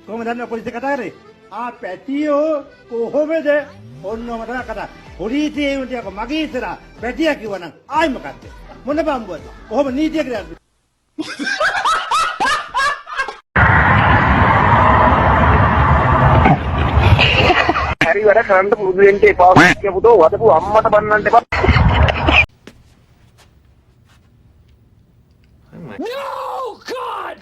කොහොමද දන්නව පොලිසිය කතා කරේ? පැටියෝ කොහොමද? ඔන්නම තමයි කතා. පොලිසියේ උන්ටියක මගේ ඉස්සරහා පැටියා කිව්වනම් ආයි මොකක්ද? මොන බම්බුවද? කොහොම නීතිය කියලා හරි වැඩ කරන්න පුරුදු වෙන්න එපා කියපුතෝ වදපු අම්මට බන්නන්න එපා. No God!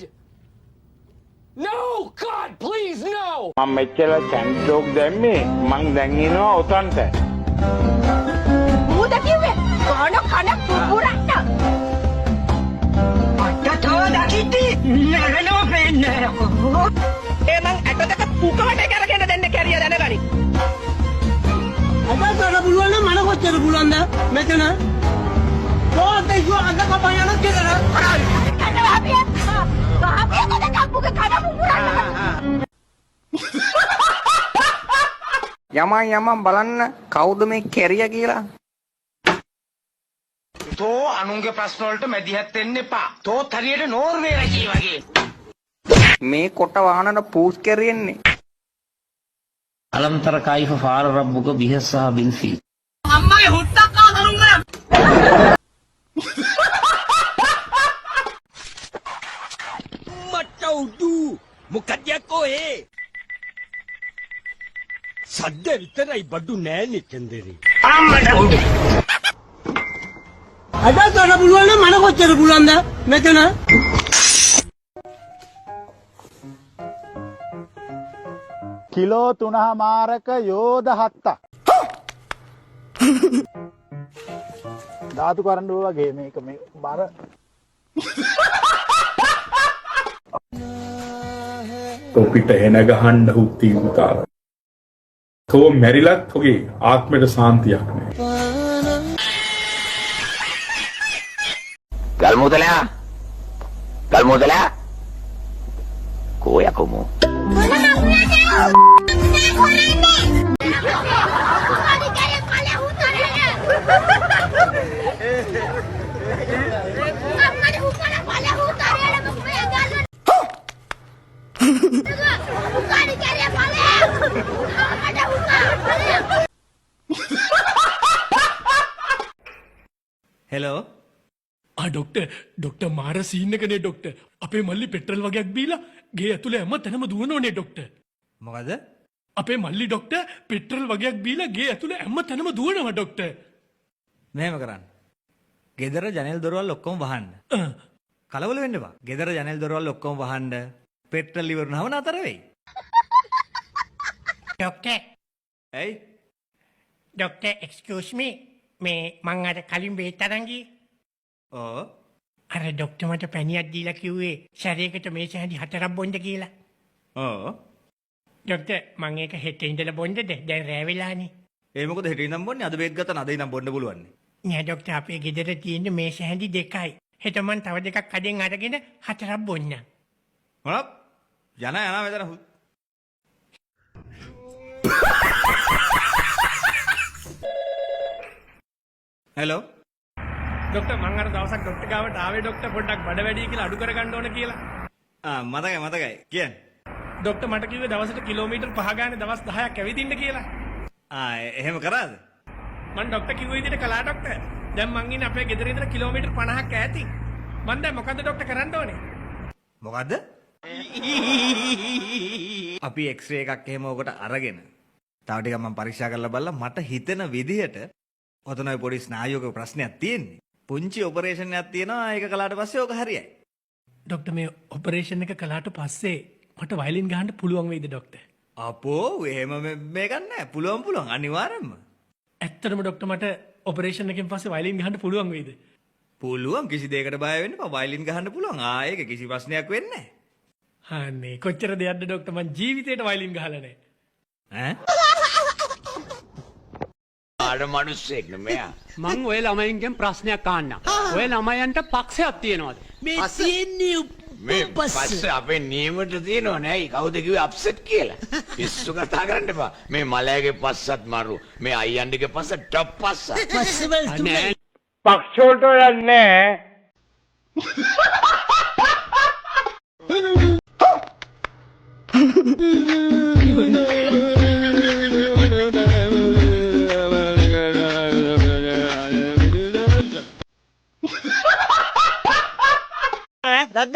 No God, please no! මම මෙච්චර චැන්ටෝක් දැම්මේ මං දැන් ඉනවා උතන්ට. ඌද කිව්වේ කොහොන කන පුපුරන්න. අටතෝ දකිති නරනෝ වෙන්නේ. ඒ මං අටතක පුකවට කරගෙන දෙන්න කැරිය දැනගනි. අද කරන්න පුළුවන් නම් මම කොච්චර පුළුවන්ද මෙතන? කොහොමද ඉස්සුව අද කපන් යන කෙතන? කනවා අපි. අපි කොද කප්පුක කන පුපුරන්න. යමන් බලන්න කවුද මේ කැරිය කියලා. තෝ අනුන්ගේ ප්‍රශ්න වලට මැදිහත් වෙන්න එපා. තෝ හරියට නෝර්වේ රජී වගේ. මේ කොට වහනට පූස් කැරියෙන්නේ. අලම්තර කයිෆ ෆාර රබ්බුක බිහස්සහ බින්සි අම්මයි හුට්ටක් ආදරුංග. මට උඩු මොකද යකෝ ඒ සද්ද විතරයි බඩු නෑනේ චන්දරේ. අද කරන්න පුළුවන් නම් මම කොච්චර පුළුවන්ද මෙතන? කිලෝ 3මාරක යෝධ 7ක්. ධාතු කරඬුව වගේ මේක මේ බර. තොපිට එන ගහන්න හුත්ති උතාර. තෝ මැරිලත් ඔගේ ආත්මයට සාන්තියක් නෑ. ගල්මුදලා කෝයකමු හෙලෝ ඩොක්ටර් මාර සීන් එකනේ ඩොක්ටර්. අපේ මල්ලි පෙට්‍රල් වගේක් බීලා ගේ ඇතුලේ හැම තැනම දුවනෝනේ ඩොක්ටර්. මොකද අපේ මල්ලි ඩොක්ටර් පෙට්‍රල් වගේක් බීලා ගේ ඇතුලේ හැම තැනම දුවනවා ඩොක්ටර්. මෙහෙම කරන්න ගෙදර ජනෙල් දොරවල් ඔක්කොම වහන්න. කලබල වෙන්න එපා. ගෙදර ජනෙල් දොරවල් ඔක්කොම වහන්න. පෙට්‍රල් ඉවරනවම නතර වෙයි. ඩොක්ටර් ඇයි ඩොක්ටර් එක්ස්කියුස් මී මේ මං අර කලින් බේත් අරන් ගියේ. ඕ අර ඩොක්ටර් මට පැණියක් දීලා කිව්වේ ශරීරයකට මේස හැඳි 4ක් බොන්න කියලා. ඕ ඩොක්ටර් මං ඒක හෙට ඉඳලා බොන්නද? දැන් රෑ වෙලානේ. ඒ මොකද හෙට ඉඳන් බොන්නේ අද බේත් ගත්තා නද ඉඳන් බොන්න පුළුවන්. නෑ ඩොක්ටර් අපේ ගෙදර තියෙන මේස හැඳි 2යි. හෙට මං තව 2ක් අදින් අරගෙන 4ක් බොන්න. මොනක් යන මෙතන හෙලෝ ඩොක්ටර් මං අර දවසක් ඩොක්ටර් ගාවට ආවේ ඩොක්ටර් පොඩ්ඩක් බඩ වැඩි කියලා අඩු කරගන්න ඕන කියලා. මතකයි කියන්න. ඩොක්ටර් මට කිව්වේ දවසට කිලෝමීටර් 5 ගානේ දවස් 10ක් ඇවිදින්න කියලා. එහෙම කරාද? මං ඩොක්ටර් කිව්ව විදිහට කළා ඩොක්ටර්. දැන් මං ඉන්නේ අපේ ගෙදර ඉඳලා කිලෝමීටර් 50ක් ඈතින්. මං දැන් මොකද්ද ඩොක්ටර් කරන්න ඕනේ? මොකද්ද? අපි එක්ස්රේ එකක් එහෙම ඔකට අරගෙන තව ටිකක් මම පරීක්ෂා කරලා බලලා මට හිතෙන විදිහට ඔතනයි පොඩි ස්නායුක ප්‍රශ්නයක් තියෙන්නේ. පුංචි ඔපරේෂන් එකක් තියෙනවා. ඒක කළාට පස්සේ ඕක හරියයි. ඩොක්ටර් මේ ඔපරේෂන් එක කළාට පස්සේ මට වයලින් ගහන්න පුළුවන් වෙයිද ඩොක්ටර්? අපෝ එහෙම මේක නෑ. පුළුවන් අනිවාර්යෙන්ම. ඇත්තටම ඩොක්ටර් මට ඔපරේෂන් එකෙන් පස්සේ වයලින් ගහන්න පුළුවන් වෙයිද? පුළුවන් කිසි දෙයකට බය වෙන්න එපා. වයලින් ගහන්න පුළුවන්. ඒක කිසි ප්‍රශ්නයක් වෙන්නේ නෑ. අනේ කොච්චර දෙයක්ද ඩොක්ටර් මං ජීවිතේට වයලින් ගහලා නෑ. ඈ? ආඩ මිනිස්සෙක් නෙමෙයි. මං ඔය ළමයින්ගෙන් ප්‍රශ්නයක් අහන්නම්. ඔය ළමයන්ට පක්ෂයක් තියනවාද? මේ තියෙන්නේ මේ පස්සේ අපේ නියමයට තියෙනව නෑයි කවුද කිව්වේ අප්සෙට් කියලා. පිස්සු කතා කරන්න එපා. මේ මලයාගේ පස්සත් මරු. මේ අයියන්ඩිගේ පස්ස ටොප් පස්ස. පොසිබල් තුනේ. පක්ෂ වලට යන්නේ. දද්ද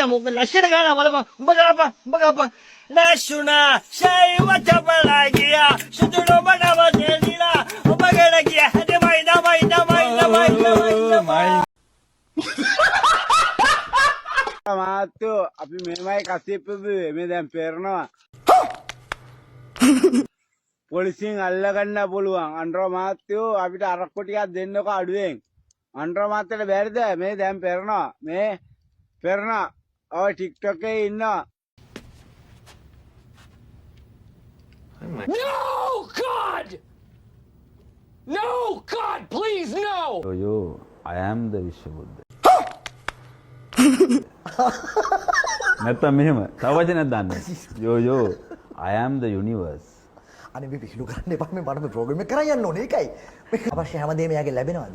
මොකද ලස්සන ගාන බලපන් උඹ ගාපන් උඹ ගාපන් ලස්සුනා ෂයිව චපලා ගියා සුදුළු බඩව දෙලිලා උඹ ගෙන ගියා හැදමයි මාත්‍යෝ අපි මෙමයි කසිප්පුවේ මේ දැන් පෙරනවා පොලිසියෙන් අල්ලගන්න පුළුවන් අන්ඩ්‍රෝ මාත්‍යෝ අපිට අරක්කු ටිකක් දෙන්නකො අඩුවෙන් අන්ඩ්‍රෝ මාත්‍යට බැරිද මේ දැන් පෙරනවා මේ පෙරනවා ඔය ටික්ටොක් එකේ ඉන්නවා I am the Vishwabuddha. නැත්තම් මෙහෙම තව වචනයක් දාන්න. යෝ I am the universe. අනේ මේ පිළිලු කරන්න එපා මේ මට ප්‍රෝග්‍රෑම් එක කරන් යන්න ඕනේ ඒකයි අවශ්‍ය හැමදේම යාගේ ලැබෙනවද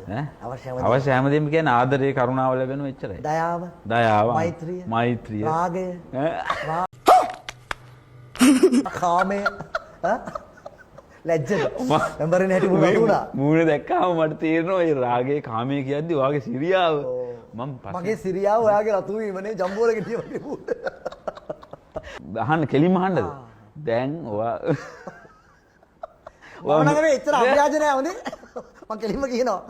අවශ්‍ය හැමදේම කියන්නේ ආදරේ කරුණාව ලැබෙනව එච්චරයි. දයාව මෛත්‍රිය රාගය කාමය ලැජ්ජද නම්බරේ හැටි වුණා මූණ දැක්කම මට තේරෙනවා ඒ රාගේ කාමයේ කියද්දි ඔයාගේ සිරියාව මගේ සිරියාව ඔයාගේ රතු වීමනේ ජම්බෝල ගෙඩිය වගේ වුණ අහන්න කෙලින්ම අහන්නද දැන් ඔයා ඔයාගේ එච්චර අභ්‍යාජ නැහැ හොඳේ මම කෙලින්ම කියනවා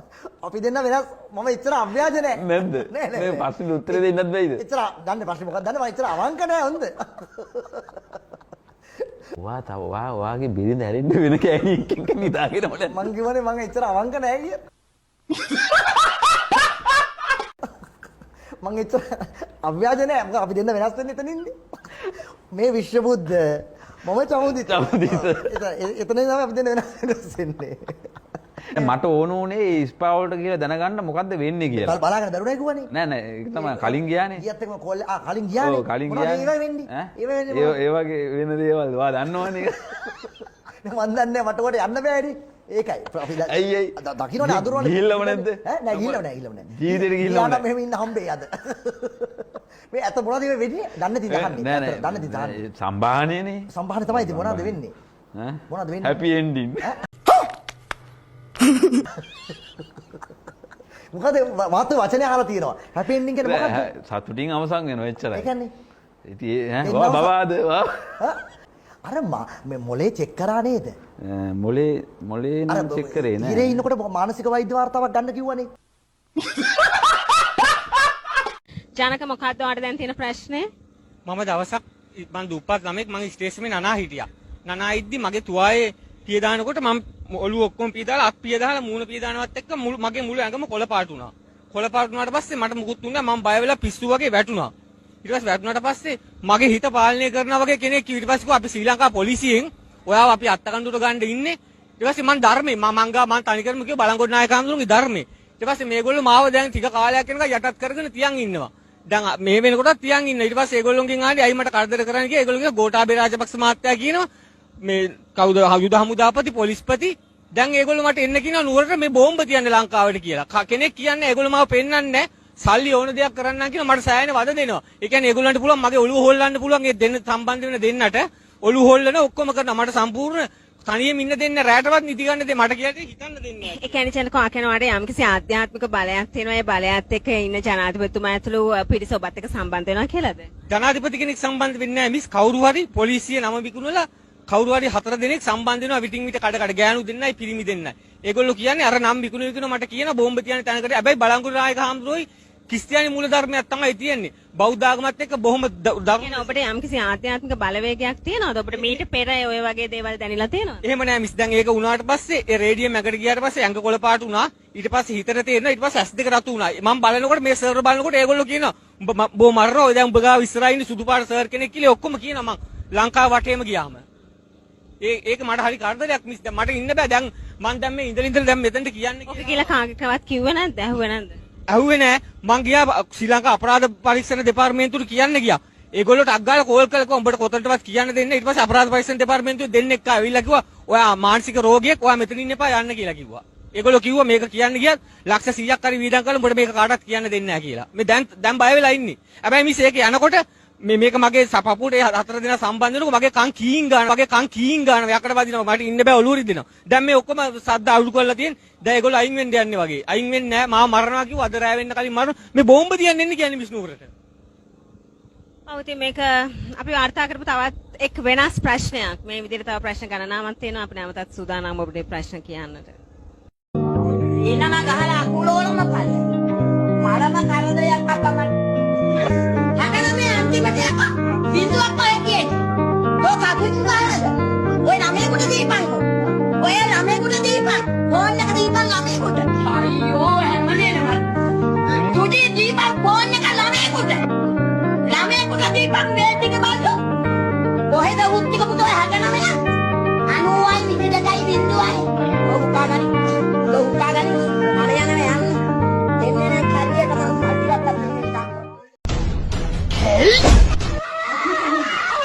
අපි දෙන්න වෙනස් මම එච්චර අභ්‍යාජ නැහැ නැද්ද මේ ප්‍රශ්නෙට උත්තර දෙන්නත් බැයිද එච්චර ගන්න ප්‍රශ්නේ මොකක්ද දන්නේ මම එච්චර අවංක නැහැ හොඳ ඔයාගේ බිරිඳ හැරෙන්න වෙන කෑලි එකක නිදාගෙන මට මං කිව්වනේ මං එච්චර අවංක නැහැ කිය මං එච්චර අභ්‍යාජ නැහැ මොකද අපි දෙන්න වෙනස් වෙන්නේ එතනින්ද මේ විශ්වබුද්ධ මම චමුදිත එතන තමයි අපි දෙන්න වෙනස් වෙන්නේ මට ඕන උනේ ස්පා වලට කියලා දැනගන්න මොකද්ද වෙන්නේ කියලා. බලාගෙන දරුණා කිව්වනේ. නෑ ඒක තමයි කලින් ගියානේ. ඊයත් එක්කම කෝල් කලින් ගියානේ. ඔව් කලින් ගියානේ. මොනවද වෙන්නේ? ඒ වගේ වෙන දේවල් ඔයා දන්නවනේ. මන් දන්නේ මට කොට යන්න බෑනේ. ඒකයි. ඇයි දකින්නනේ අඳුරවනේ. ගිහිල්ලම නැද්ද? නෑ ගිහිල්ලම නෑ. ජීවිතේට ගිහිල්ලම නෑ. මෙහෙම ඉන්න හම්බේ අද. මේ අත මොනවද වෙන්නේ? දන්නේ නැති දහන්නේ. නෑ දන්නේ නැති දහන්නේ. සම්භාහණයනේ. සම්භාහණය තමයි ඉතින් මොනවද වෙන්නේ? මොනවද වෙන්නේ? හැපි එන්ඩින්. මොකද මාත් වචනේ අහලා තියෙනවා. හැපි එන්ඩින් කියන්නේ මොකක්ද? සතුටින් අවසන් වෙනවා එච්චරයි. ඒ කියන්නේ ඉතින් ඈ බබාද අර මේ මොලේ චෙක් කරා නේද? මොලේ නම් චෙක් කරේ නෑ. ඉරේ ඉන්නකොට මානසික වෛද්‍ය වාර්තාවක් ගන්න කිව්වනේ. ජනක මොකද්ද ඔයාලට දැන් තියෙන ප්‍රශ්නේ? මම දවසක් මං දුප්පත් ළමෙක් මං ස්ටේෂනේ නනා හිටියා. නනා ඉද්දි මගේ තුවායේ පිය දානකොට මම ඔළුව ඔක්කොම පිය දාලා අත් පිය දාලා මූණ පිය දානවත් එක්ක මගේ මුළු ඇඟම කොළ පාට වුණා. කොළ පාට වුණාට පස්සේ මට මුකුත් උන්නේ නැහැ. මම බය වෙලා පිස්සු වගේ වැටුණා. ඊට පස්සේ වැටුණාට පස්සේ මගේ හිත පාලනය කරනවා වගේ කෙනෙක් ඊට පස්සේ කිව්වා අපි ශ්‍රී ලංකා පොලිසියෙන් ඔයාව අපි අත්තකණ්ඩුවට ගන්න ඉන්නේ. ඊට පස්සේ මං ධර්මේ මං තනි කරම කිව්වා බලංගොඩ නායක හඳුනුගේ ධර්මේ. ඊට පස්සේ මේගොල්ලෝ මාව දැන් ටික කාලයක් යනකම් යටත් කරගෙන තියන් ඉන්නවා. දැන් මේ වෙනකොටත් තියන් ඉන්න. ඊට පස්සේ ඒගොල්ලෝගෙන් ආන්නේ අයි මට කරදර කරන්න කියලා ඒගොල්ලෝ කිව්වා ගෝඨාභය රාජපක්ෂ මහත්තයා කියනවා මේ කවුද යුද හමුදාපති පොලිස්පති දැන් ඒගොල්ලෝ මට එන්න කියනවා නුවරට මේ බෝම්බ තියන්න ලංකාවට කියලා. කෙනෙක් කියන්නේ ඒගොල්ලෝ මාව පෙන්වන්නේ නැහැ. සල්ලි ඕන දෙයක් කරන්න කියලා මට සෑහෙන වද දෙනවා. ඒ කියන්නේ ඒගොල්ලන්ට පුළුවන් මගේ ඔළුව හොල්ලන්න පුළුවන් ඒ දෙන්න සම්බන්ධ වෙන දෙන්නට ඔළුව හොල්ලන ඔක්කොම කරනවා. මට සම්පූර්ණ තනියම ඉන්න දෙන්න රැටවත් නිදි ගන්න දෙන්න මට කියලා හිතන්න දෙන්නේ නැහැ. ඒ කියන්නේ ජනකෝ ආකනවාට යම්කිසි ආධ්‍යාත්මික බලයක් තියෙනවා. ඒ බලයත් එක්ක ඉන්න ජනාධිපතිතුමා ඇතුළු පිරිස ඔබත් එක්ක සම්බන්ධ වෙනවා කියලාද? ජනාධිපති කෙනෙක් සම්බන්ධ වෙන්නේ නැහැ මිස් කවුරු හරි පොලිසිය නම විකුණලා කවුරු හරි 4 දෙනෙක් සම්බන්ධ වෙනවා විටින් විට කඩ ගෑනු දෙන්නයි පිරිමි දෙන්නයි. ඒගොල්ලෝ කියන්නේ අර නම් විකුණ මට කියන බෝම්බ තියන තැනකට. හැබැයි බලංගොඩ නායක හාමුදුරුවෝයි ක්‍රිස්තියානි මූල ධර්මයක් තමයි තියෙන්නේ. බෞද්ධ ආගමත් එක්ක බොහොම දරුණු ඔබට යම්කිසි ආධ්‍යාත්මික බලවේගයක් තියෙනවද? ඔබට මීට පෙර ඔය වගේ දේවල් දැනিলা තියෙනවද? එහෙම නෑ මිස්. දැන් ඒක වුණාට පස්සේ ඒ රේඩියම් එකට ගියාට පස්සේ ඇඟ කොළ පාට වුණා. ඊට පස්සේ හිතට තේරෙනවා. ඊට පස්සේ ඇස් දෙක රතු වුණා. මම බලනකොට මේ සර්වර් බලනකොට ඒගොල්ලෝ කියනවා උඹ බෝ මරනවා. ඔය දැන් උඹ ගාව ඉස්සරහින් ඉන්න සුදු පාට සර් කෙනෙක් කියලා ඔක්කොම කියනවා මං ලංකාව වටේම ගියාම. ඒක මට හරි කරදරයක් මිස්. දැන් මට ඉන්න බෑ. දැන් මං දැන් මේ ඉඳලා දැන් මෙතනට කියන්නේ ඔක කියලා කාගෙකවත් කිව්ව නැද්ද? ඇහුවේ නැද්ද? ඇහුවේ නෑ. මං ගියා ශ්‍රී ලංකා අපරාධ පරීක්ෂණ දෙපාර්තමේන්තුවට කියන්න ගියා. ඒගොල්ලෝට අග්ගාලා කෝල් කළා උඹට කොතනටවත් කියන්න දෙන්නේ. ඊට පස්සේ අපරාධ පරීක්ෂණ දෙපාර්තමේන්තුවේ දෙන්නෙක් ආවිල්ලා කිව්වා ඔයා මානසික රෝගියෙක් ඔයා මෙතන ඉන්න එපා යන්න කියලා කිව්වා. ඒගොල්ලෝ කිව්වා මේක කියන්න ගියත් ලක්ෂ 100ක් හරි වීදම් කරලා උඹට මේක කාටවත් කියන්න දෙන්නේ නැහැ කියලා. මේ දැන් බය වෙලා ඉන්නේ. හැබැයි මිස් ඒක යනකොට මේක මගේ සපපුටේ හතර දෙනා සම්බන්ධ වෙනකොට මගේ කන් කීන් ගන්නවා යකඩ වදිනවා මට ඉන්න බෑ ඔලුව රිදෙනවා. දැන් මේ ඔක්කොම සද්ද අඩු කරලා තියෙන. දැන් ඒගොල්ලෝ අයින් වෙන්න යන්නේ වගේ. අයින් වෙන්නේ නැහැ. මාව මරනවා කිව්වා අද රෑ වෙන්න කලින් මරන මේ බෝම්බ තියන්න එන්නේ කියන්නේ විශ්නුවරට. ඔව් ඉතින් මේක අපි වාර්තා කරපු තවත් එක් වෙනස් ප්‍රශ්නයක්. මේ විදිහට තව ප්‍රශ්න ගණනාවක් තියෙනවා. අපි නැවතත් සූදානම් ඔබට ප්‍රශ්න කියන්නට. එනම ගහලා අකුලෝලම පල්ල. මරම කරදරයක් අපමණ. හැබැයි මේ අන්තිමට බින්දුවක් ඔය කියන්නේ. ඔය කකුල් ගහනද? ඔය ළමයෙකුට දීපන්කෝ. ඔය ළමයෙකුට දීපන්. ෆෝන් එක දීපන් ළමයෙකුට. අයියෝ හැමදේම. තුඩි දීපන් ෆෝන් එක ළමයෙකුට. ළමයෙකුට දීපන් මේ ටික බලන්න. කොහෙද උත්තික පුතෝ 69? 90යි 22යි බින්දුවයි. ඔව් කාගනි. ඔව් කාගනි. මම යනවා යන්න. එන්නේ නම් හරියට මම පල්ලියට අත්දිනවා.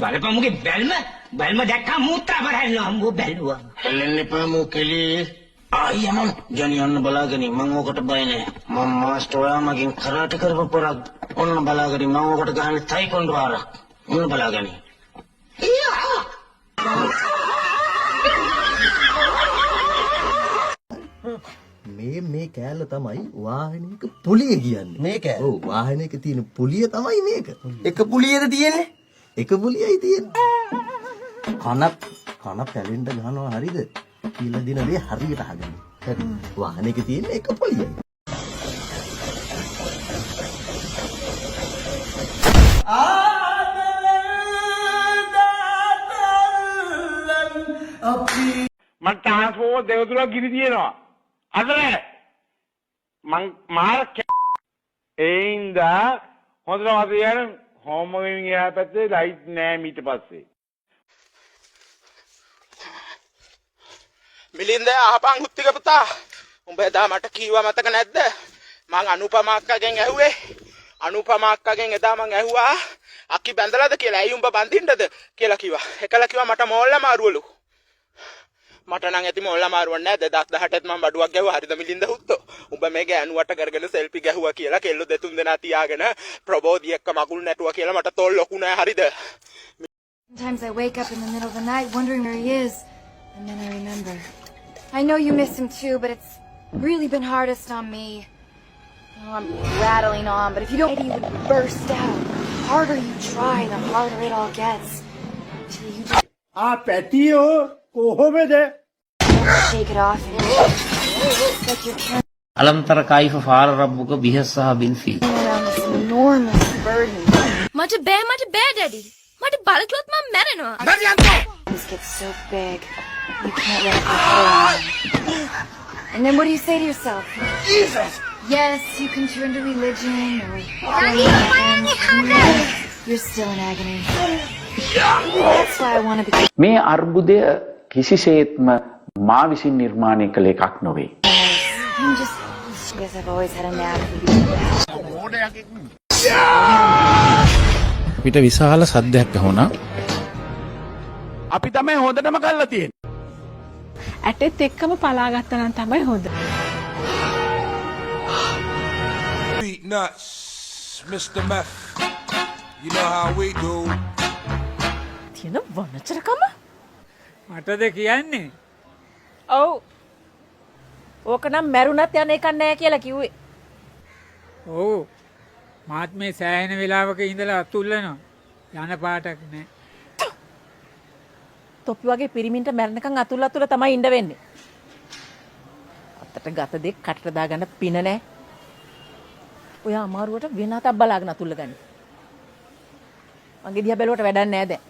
බලපමුගේ බැල්ම දැක්කම මුත්‍රා බරහැල්ලා හම්බෝ බැලුවා. හෙල්ලෙන්න එපා මෝ කෙලී. ආයි යමන් ජනි යන්න බලාගෙන මම ඕකට බය නෑ. මම මාස්ටර් ඔයා මගෙන් කරාටි කරපු පොරක් ඔන්න බලාගෙන මම ඕකට ගහන්නේ ටයිකොන්ඩෝ ආරක්. ඔන්න බලාගෙන. මේ කෑල්ල තමයි වාහනයක පුලිය කියන්නේ. මේක? ඔව් වාහනයක තියෙන පුලිය තමයි මේක. එක පුලියද තියෙන්නේ? එක පුලියයි තියෙන්නේ. කන පැලෙන්න ගහනවා හරිද? කියලා දින දේ හරියට අහගන්න. හරි. වාහනයක තියෙන එක පුලියයි. මට ට්‍රාන්ස්ෆෝමර් දෙක තුනක් ගිනි තියෙනවා. අතර මං මාර ඒින්ද හොඳට මතකයන් හෝම ගෙමින් එහා පැත්තේ ලයිට් නෑ ඊට පස්සේ. මිලින්ද අහපන් උත්තික පුතා. උඹ එදා මට කීවා මතක නැද්ද? මං අනුපමා අක්කගෙන් ඇහුවේ. අනුපමා අක්කගෙන් එදා මං ඇහුවා අක්කි බැඳලාද කියලා. ඇයි උඹ බඳින්නද කියලා කිව්වා. එකලා කිව්වා මට මෝල්ලා මාරුවලු. මට නම් ඇති මොල්ලා මාරුවක් නෑ 2018ත් මම බඩුවක් ගැහුවා හරිද මිලින්ද හුත්තෝ. උඹ මේ ගෑනුවට කරගෙන සෙල්ෆි ගැහුවා කියලා කෙල්ලෝ දෙතුන් දෙනා තියාගෙන ප්‍රබෝධි එක්ක මකුල් නැටුවා කියලා මට තෝල් ලොකු නෑ හරිද. Sometimes I wake up in the middle of the night wondering where he is, and then I remember. I know you miss him too, but it's really been hardest on me. Oh, I'm rattling on, but if you don't, maybe you would burst out. The harder you try, the harder it all gets. Until you just පැටියෝ කොහොමද? take it off and it's like you're carrying අලම්තර කයිෆ ෆාර රබ්බුක බිහස් සහ බිල්ෆී. around this enormous burden. මට බෑ daddy. මට බලකියොත් මම මැරෙනවා. This gets so big, you can't let it go around. And then what do you say to yourself? Jesus! Yes, you can turn to religion or you're still in agony. That's why I want to be. මේ අර්බුදය කිසිසේත්ම මා විසින් නිර්මාණය කළ එකක් නොවේ. I'm just, I guess I've always had a knack for පිට විශාල සද්දයක් ඇහුණා. අපි තමයි හොඳටම කරලා තියෙන්නේ. ඇටෙත් එක්කම පලා ගත්තා නම් තමයි හොඳ. Nuts, Mr. Meth. You know how we do. තියෙන වනචරකම මටද කියන්නේ? ඔව්. ඕක නම් මැරුණත් යන එකක් නෑ කියලා කිව්වේ. ඔව්. මාත් මේ සෑහෙන වෙලාවක ඉඳලා අතුල්ලනවා. යන පාටක් නෑ. තොපි වගේ පිරිමින්ට මැරෙනකන් අතුල්ල තමයි ඉඳ වෙන්නේ. අතට ගත දෙක කටට දාගන්න පින නෑ. ඔය අමාරුවට වෙන අතක් බලාගෙන අතුල්ල ගනි. මගේ දිහා බැලුවට වැඩක් නෑ දැන්.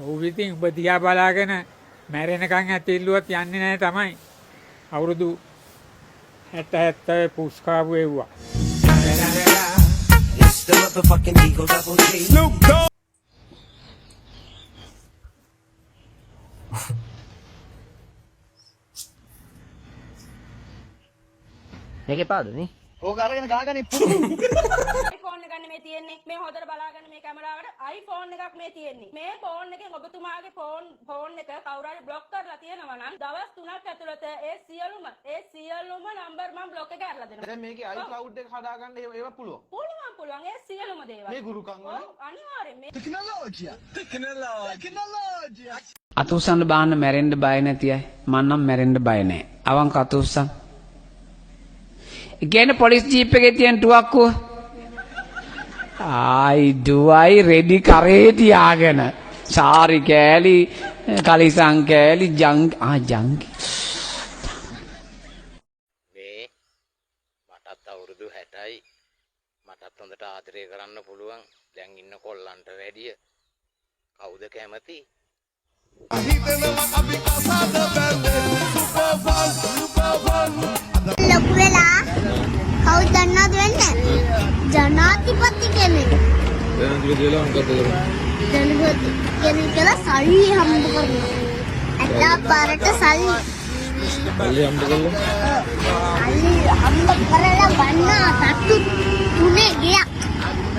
ඔව් ඉතින් ඔබ දිහා බලාගෙන මැරෙනකන් ඇතිල්ලුවත් යන්නේ නැහැ තමයි. අවුරුදු 60 පුස්කාපු එව්වා. මේකේ පාද නේ? ඕක අරගෙන ගාගන්නේ පුදු. ෆෝන් එක ගන්න මේ තියෙන්නේ. මේ හොදට බලාගන්න මේ කැමරාවට iPhone එකක් මේ තියෙන්නේ. මේ ෆෝන් එකෙන් ඔබතුමාගේ ෆෝන් එක කවුරු හරි බ්ලොක් කරලා තියෙනවා නම් දවස් 3ක් ඇතුළත ඒ සියලුම නම්බර් මම බ්ලොක් එක කරලා දෙනවා. දැන් මේකේ iCloud එක හදාගන්න ඒවා පුළුවන්. පුළුවන් ඒ සියලුම දේවල්. මේ ගුරුකම් වල අනිවාර්යෙන් මේ ටෙක්නොලොජිය අතුස්සන්න බාන්න මැරෙන්න බය නැති අය මං නම් මැරෙන්න බය නැහැ. අවංක අතුස්සන්. ඉගෙන පොලිස් ජීප් එකේ තියෙන තුවක්කුව. ආයි රෙඩි කරේ තියාගෙන. සාරි කෑලි කලිසම් කෑලි ජංකි. මේ මටත් අවුරුදු 60යි. මටත් හොඳට ආදරය කරන්න පුළුවන්. දැන් ඉන්න කොල්ලන්ට වැඩිය කවුද කැමති? ලොකු වෙලා කවුද දන්නවද වෙන්නේ? ජනාධිපති කෙනෙක්. ජනාධිපති කියලා මොකද කරන්නේ? ජනාධිපති කෙනෙක් කියලා සල්ලි හම්බ කරනවා. ඇත්ත පාරට සල්ලි. සල්ලි හම්බ කරලා? සල්ලි හම්බ කරලා ගන්න තට්ටු තුනේ ගියා.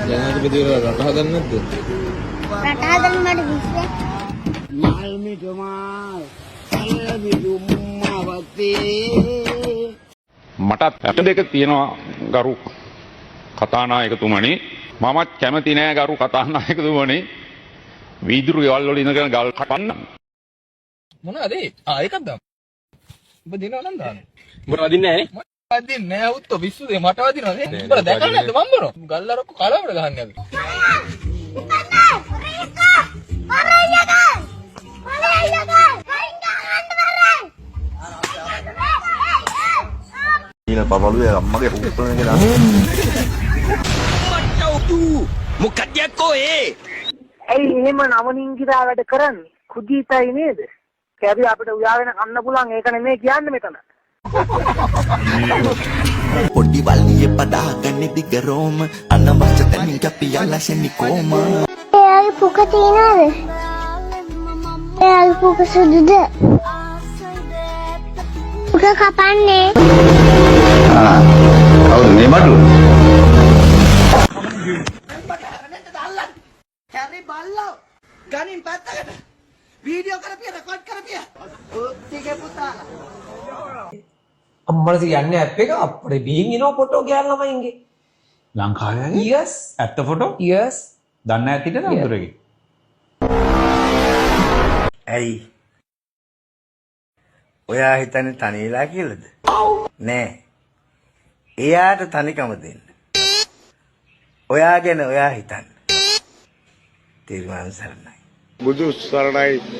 ජනාධිපති කියලා රට හදන්නේ නැද්ද? රට හදන්න මට විශ්වාසයි. මටත් ඇට දෙක තියෙනවා ගරු කතානායකතුමනි. මමත් කැමති නෑ ගරු කතානායකතුමනි වීදුරු ගෙවල් වල ඉඳගෙන ගල් කපන්න. මොනවද ඒ? ඒකක් දාමු. ඔබ දිනව නම් දාන්න. උඹ වදින්නේ නැහැ නේ? වදින්නේ නෑ උත්තෝ විශ්වදේ මට වදිනවද? උඹලා දැකලා නැද්ද මම බරෝ? ගල්ලරක්ක කලවර ගහන්නේ අපි. ඊන පපලුවේ අම්මගේ පුප්පලන එක දාන්න. මොකක්ද යකෝ ඒ? ඇයි එහෙම නවනින්ගිරා වැඩ කරන්නේ? කුජීතයි නේද? කැවි අපිට උයාගෙන කන්න පුළුවන් ඒක නෙමෙයි කියන්නේ මෙතන. පොඩි වල්ලිය පදාගන්නේ දිගරෝම අනවශ්‍ය තැනින් කැපියලා සෙනිකෝම. එයාගේ පුක තියනවද? එයාගේ පුක සුදුද? පුක කපන්නේ. කවුද මේ මඩු? හැරි බල්ලෝ ගනින් පැත්තකට වීඩියෝ කරපිය රෙකෝඩ් කරපිය ඔත්තිගේ පුතා අම්මලා කියන්නේ ඇප් එක අප්පඩේ බීන් ඉනෝ ෆොටෝ ගෑල් ළමයින්ගේ ලංකාවේ yes ඇත්ත ෆොටෝ yes දන්න ඇතිද නඳුරගේ ඇයි ඔයා හිතන්නේ තනියලා කියලාද? නෑ. එයාට තනිකම දෙන්න. ඔයා ගැන ඔයා හිතන්න. තිරුවන් සරණයි. බුදු සරණයි